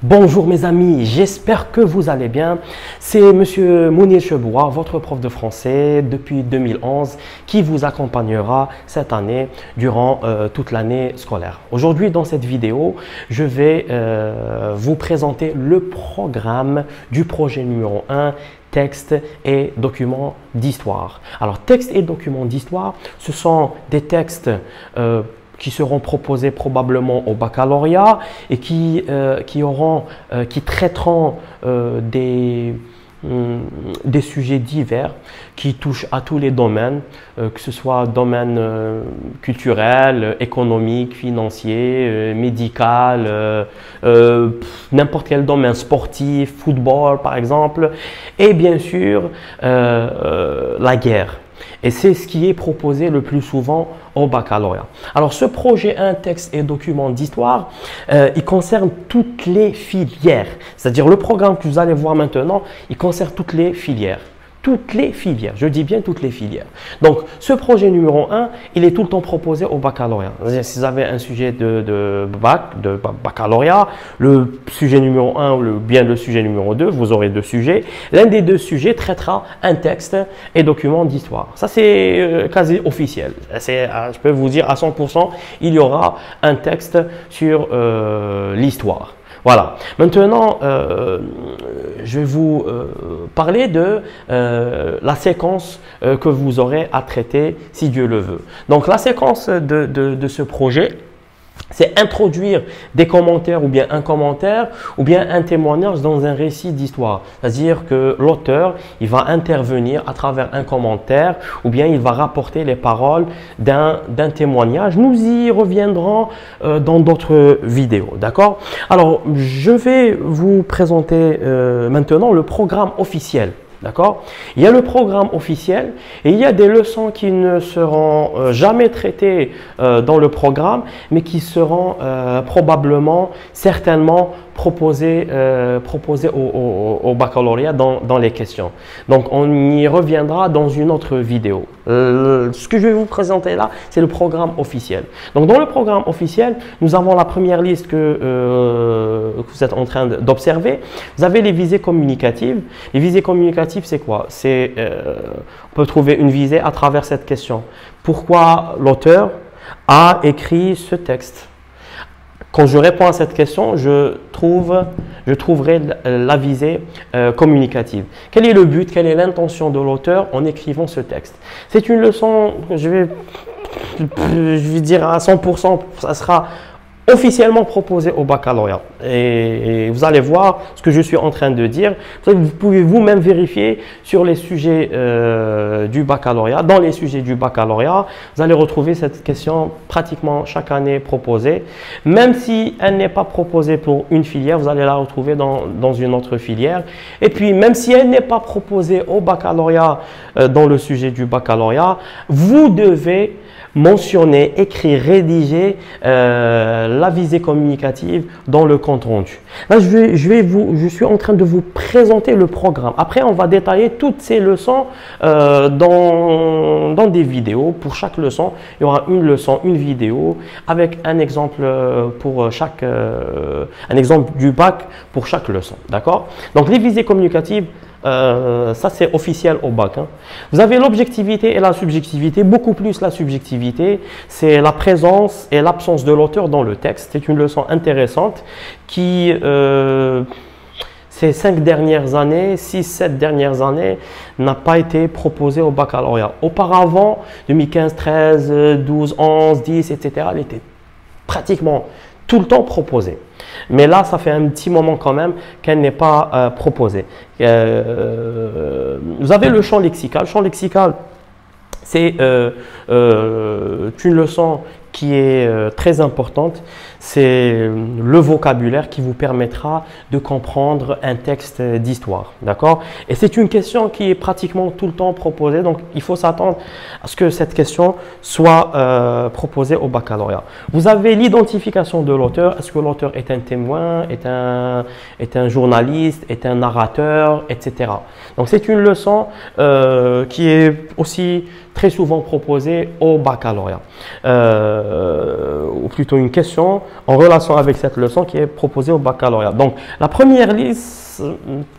Bonjour mes amis, j'espère que vous allez bien. C'est Monsieur Mounir Cheboua, votre prof de français depuis 2011 qui vous accompagnera cette année durant toute l'année scolaire. Aujourd'hui dans cette vidéo, je vais vous présenter le programme du projet numéro 1, texte et documents d'histoire. Alors texte et documents d'histoire, ce sont des textes qui seront proposés probablement au baccalauréat et qui traiteront des sujets divers qui touchent à tous les domaines, que ce soit domaine culturel, économique, financier, médical, n'importe quel domaine, sportif, football par exemple, et bien sûr la guerre. Et c'est ce qui est proposé le plus souvent au baccalauréat. Alors ce projet, un texte et document d'histoire, il concerne toutes les filières. C'est-à-dire le programme que vous allez voir maintenant, il concerne toutes les filières. Toutes les filières, je dis bien toutes les filières. Donc, ce projet numéro 1, il est tout le temps proposé au baccalauréat. Si vous avez un sujet de baccalauréat, le sujet numéro 1 ou bien le sujet numéro 2, vous aurez deux sujets. L'un des deux sujets traitera un texte et document d'histoire. Ça, c'est quasi officiel. Je peux vous dire à 100%, il y aura un texte sur l'histoire. Voilà. Maintenant, je vais vous parler de la séquence que vous aurez à traiter si Dieu le veut. Donc, la séquence de ce projet, c'est introduire des commentaires ou bien un commentaire ou bien un témoignage dans un récit d'histoire. C'est-à-dire que l'auteur, il va intervenir à travers un commentaire ou bien il va rapporter les paroles d'un témoignage. Nous y reviendrons dans d'autres vidéos. D'accord? Alors, je vais vous présenter maintenant le programme officiel. D'accord? Il y a le programme officiel et il y a des leçons qui ne seront jamais traitées dans le programme, mais qui seront probablement, certainement proposées au baccalauréat dans les questions. Donc, on y reviendra dans une autre vidéo. Ce que je vais vous présenter là, c'est le programme officiel. Donc, dans le programme officiel, nous avons la première liste que vous êtes en train d'observer. Vous avez les visées communicatives. Les visées communicatives, c'est quoi? On peut trouver une visée à travers cette question. Pourquoi l'auteur a écrit ce texte? Quand je réponds à cette question, je trouverai la visée communicative. Quel est le but, quelle est l'intention de l'auteur en écrivant ce texte? C'est une leçon, je vais dire à 100%, ça sera officiellement proposé au baccalauréat. Et vous allez voir ce que je suis en train de dire. Vous pouvez vous-même vérifier sur les sujets du baccalauréat. Dans les sujets du baccalauréat, vous allez retrouver cette question pratiquement chaque année proposée. Même si elle n'est pas proposée pour une filière, vous allez la retrouver dans une autre filière. Et puis, même si elle n'est pas proposée au baccalauréat, dans le sujet du baccalauréat, vous devez mentionner, écrire, rédiger la visée communicative dans le compte rendu. Là, je suis en train de vous présenter le programme. Après, on va détailler toutes ces leçons dans des vidéos. Pour chaque leçon, il y aura une leçon, une vidéo avec un exemple un exemple du bac pour chaque leçon. D'accord? Donc, les visées communicatives, ça c'est officiel au bac. Vous avez l'objectivité et la subjectivité, beaucoup plus la subjectivité, c'est la présence et l'absence de l'auteur dans le texte. C'est une leçon intéressante qui, ces 5 dernières années, 6-7 dernières années, n'a pas été proposée au baccalauréat. Auparavant, 2015, 13, 12, 11, 10, etc., elle était pratiquement tout le temps proposée. Mais là, ça fait un petit moment quand même qu'elle n'est pas proposée. Vous avez le champ lexical. Le champ lexical, c'est une leçon qui est très importante. C'est le vocabulaire qui vous permettra de comprendre un texte d'histoire. D'accord? Et c'est une question qui est pratiquement tout le temps proposée. Donc, il faut s'attendre à ce que cette question soit proposée au baccalauréat. Vous avez l'identification de l'auteur. Est-ce que l'auteur est un témoin, est un journaliste, est un narrateur, etc. Donc, c'est une leçon qui est aussi très souvent proposée au baccalauréat. Ou plutôt une question en relation avec cette leçon qui est proposée au baccalauréat. Donc, la première liste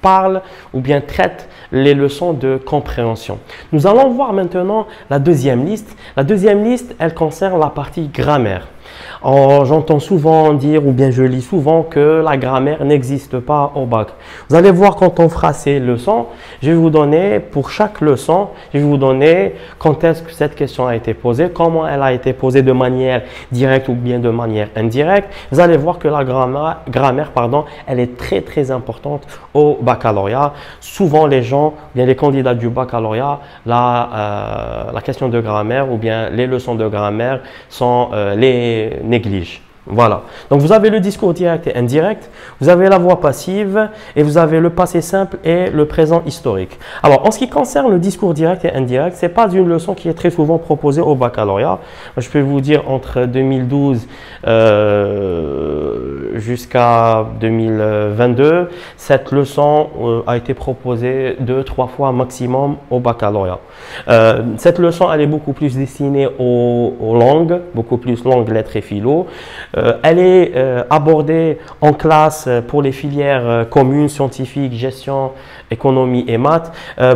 parle ou bien traite les leçons de compréhension. Nous allons voir maintenant la deuxième liste. La deuxième liste, elle concerne la partie grammaire. J'entends souvent dire, ou bien je lis souvent, que la grammaire n'existe pas au bac. Vous allez voir quand on fera ces leçons, je vais vous donner, pour chaque leçon, je vais vous donner quand est-ce que cette question a été posée, comment elle a été posée de manière directe ou bien de manière indirecte. Vous allez voir que la grammaire, elle est très importante au baccalauréat. Souvent les gens, bien les candidats du baccalauréat, la question de grammaire ou bien les leçons de grammaire sont les néglige. Voilà. Donc, vous avez le discours direct et indirect, vous avez la voix passive et vous avez le passé simple et le présent historique. Alors, en ce qui concerne le discours direct et indirect, ce n'est pas une leçon qui est très souvent proposée au baccalauréat. Je peux vous dire entre 2012 jusqu'à 2022, cette leçon a été proposée 2-3 fois maximum au baccalauréat. Cette leçon, elle est beaucoup plus destinée aux langues, beaucoup plus langues, lettres et philo. Elle est abordée en classe pour les filières communes, scientifiques, gestion, économie et maths,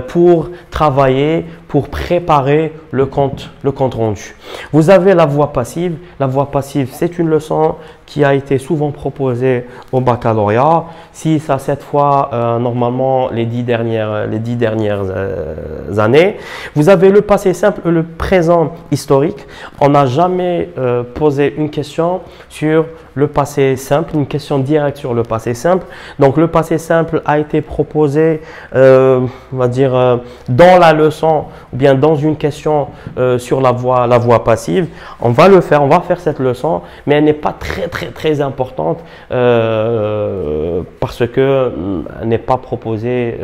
pour travailler, pour préparer le compte rendu. Vous avez la voix passive. La voix passive, c'est une leçon qui a été souvent proposée au baccalauréat. 6 à 7 fois, normalement, les 10 dernières années. Vous avez le passé simple et le présent historique. On n'a jamais posé une question sur le passé simple, une question directe sur le passé simple. Donc, le passé simple a été proposé, on va dire, dans la leçon ou bien dans une question sur la voix passive. On va le faire, on va faire cette leçon, mais elle n'est pas très importante parce que elle n'est pas proposée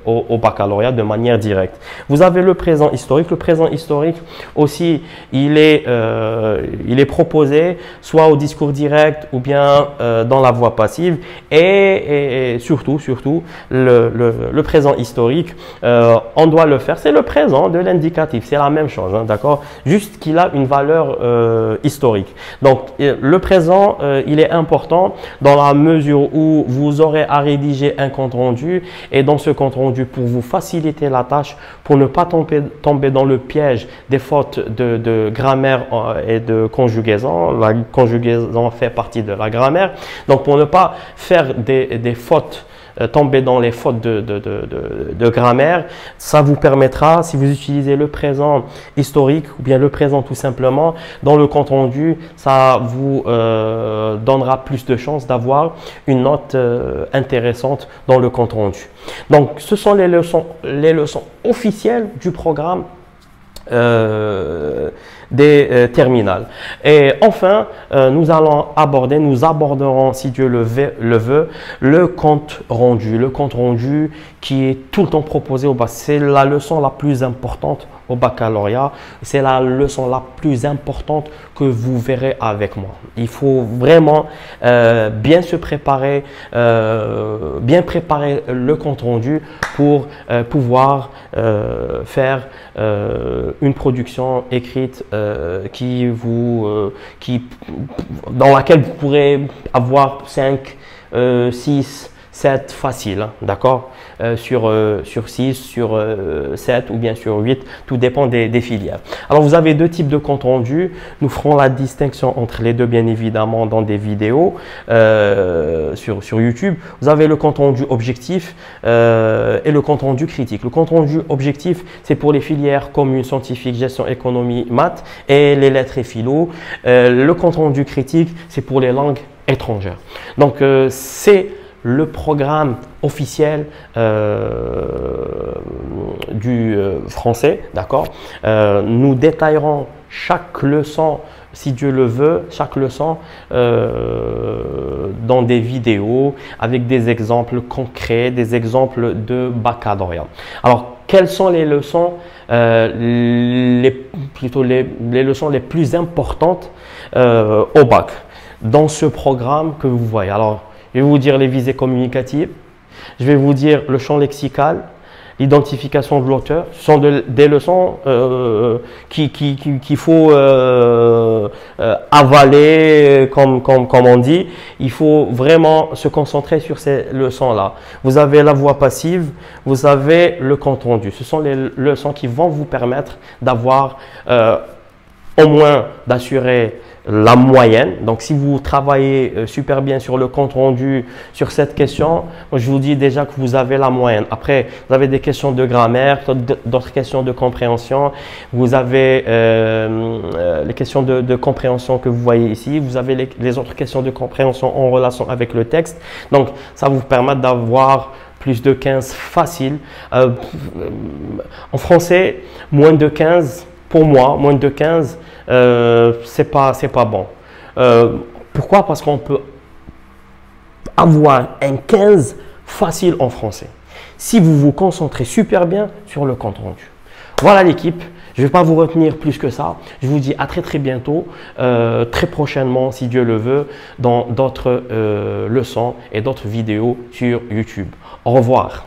au baccalauréat de manière directe. Vous avez le présent historique. Le présent historique aussi, il est proposé soit au discours direct ou bien dans la voix passive et surtout le présent historique, on doit le faire. C'est le présent de l'indicatif, c'est la même chose, hein, d'accord? Juste qu'il a une valeur historique. Donc, le présent, il est important dans la mesure où vous aurez à rédiger un compte rendu et dans ce compte rendu, pour vous faciliter la tâche, pour ne pas tomber dans le piège des fautes de grammaire et de conjugaison. La conjugaison fait partie de la grammaire. Donc, pour ne pas faire des fautes, tomber dans les fautes de grammaire, ça vous permettra, si vous utilisez le présent historique ou bien le présent tout simplement, dans le compte rendu, ça vous donnera plus de chances d'avoir une note intéressante dans le compte rendu. Donc, ce sont les leçons officielles du programme des terminales. Et enfin, nous aborderons, si Dieu le veut, le compte rendu. Le compte rendu qui est tout le temps proposé au bac. C'est la leçon la plus importante au baccalauréat. C'est la leçon la plus importante que vous verrez avec moi. Il faut vraiment bien se préparer, bien préparer le compte rendu pour pouvoir faire une production écrite dans laquelle vous pourrez avoir 5, 6, 7 facile, hein, d'accord, sur 6, sur 7 ou bien sur 8, tout dépend des filières. Alors, vous avez deux types de compte rendu. Nous ferons la distinction entre les deux, bien évidemment, dans des vidéos sur YouTube. Vous avez le compte rendu objectif et le compte rendu critique. Le compte rendu objectif, c'est pour les filières communes, scientifiques, gestion, économie, maths et les lettres et philo. Le compte rendu critique, c'est pour les langues étrangères. Donc, c'est le programme officiel du français, d'accord? Nous détaillerons chaque leçon, si Dieu le veut, chaque leçon dans des vidéos avec des exemples concrets, des exemples de baccalauréat. Alors, quelles sont les leçons, les leçons les plus importantes au bac dans ce programme que vous voyez? Alors, je vais vous dire les visées communicatives, je vais vous dire le champ lexical, l'identification de l'auteur. Ce sont des leçons qu'il faut avaler, comme on dit. Il faut vraiment se concentrer sur ces leçons-là. Vous avez la voix passive, vous avez le compte rendu. Ce sont les leçons qui vont vous permettre d'avoir au moins d'assurer la moyenne. Donc, si vous travaillez super bien sur le compte rendu, sur cette question, moi, je vous dis déjà que vous avez la moyenne. Après, vous avez des questions de grammaire, d'autres questions de compréhension. Vous avez les questions de compréhension que vous voyez ici. Vous avez les autres questions de compréhension en relation avec le texte. Donc, ça vous permet d'avoir plus de 15 facile. En français, moins de 15, pour moi, moins de 15, c'est pas bon. Pourquoi? Parce qu'on peut avoir un 15 facile en français si vous vous concentrez super bien sur le compte rendu. Voilà l'équipe. Je ne vais pas vous retenir plus que ça. Je vous dis à très bientôt, très prochainement si Dieu le veut, dans d'autres leçons et d'autres vidéos sur YouTube. Au revoir.